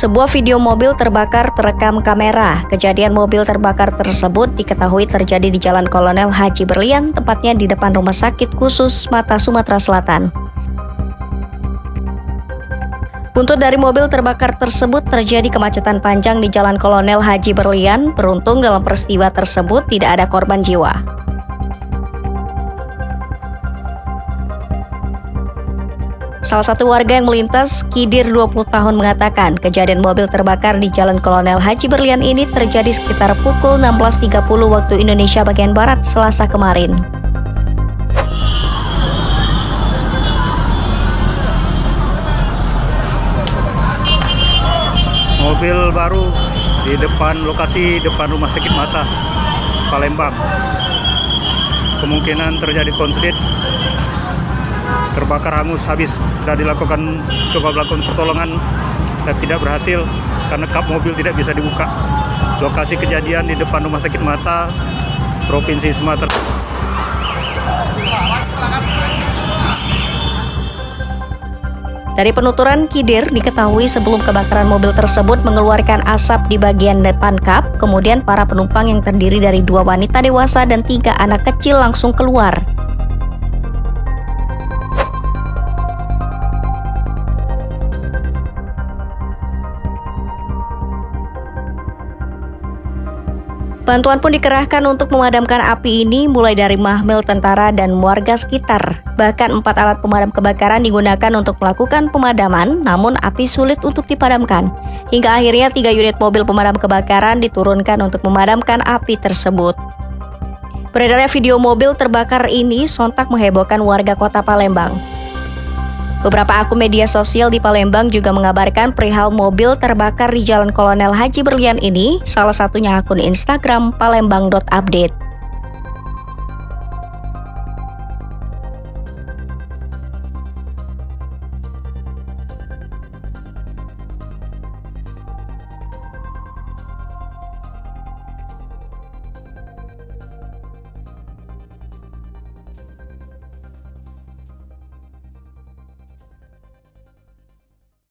Sebuah video mobil terbakar terekam kamera. Kejadian mobil terbakar tersebut diketahui terjadi di Jalan Kolonel Haji Berlian, tepatnya di depan Rumah Sakit Khusus Mata Sumatera Selatan. Buntut dari mobil terbakar tersebut terjadi kemacetan panjang di Jalan Kolonel Haji Berlian. Beruntung dalam peristiwa tersebut tidak ada korban jiwa. Salah satu warga yang melintas, Kidir 20 tahun mengatakan kejadian mobil terbakar di Jalan Kolonel Haji Berlian ini terjadi sekitar pukul 16.30 waktu Indonesia bagian Barat Selasa kemarin. Mobil baru di depan lokasi depan Rumah Sakit Mata Palembang. Kemungkinan terjadi konslet, terbakar hangus habis. Sudah coba melakukan pertolongan dan tidak berhasil karena kap mobil tidak bisa dibuka. Lokasi kejadian di depan Rumah Sakit Mata Provinsi Sumatera. Dari penuturan Kidir, diketahui sebelum kebakaran mobil tersebut mengeluarkan asap di bagian depan kap, kemudian para penumpang yang terdiri dari 2 wanita dewasa dan 3 anak kecil langsung keluar. Bantuan pun dikerahkan untuk memadamkan api ini mulai dari mahmil tentara dan warga sekitar. Bahkan 4 alat pemadam kebakaran digunakan untuk melakukan pemadaman, namun api sulit untuk dipadamkan. Hingga akhirnya 3 unit mobil pemadam kebakaran diturunkan untuk memadamkan api tersebut. Beredarnya video mobil terbakar ini sontak menghebohkan warga kota Palembang. Beberapa akun media sosial di Palembang juga mengabarkan perihal mobil terbakar di Jalan Kolonel Haji Berlian ini, salah satunya akun Instagram palembang.update.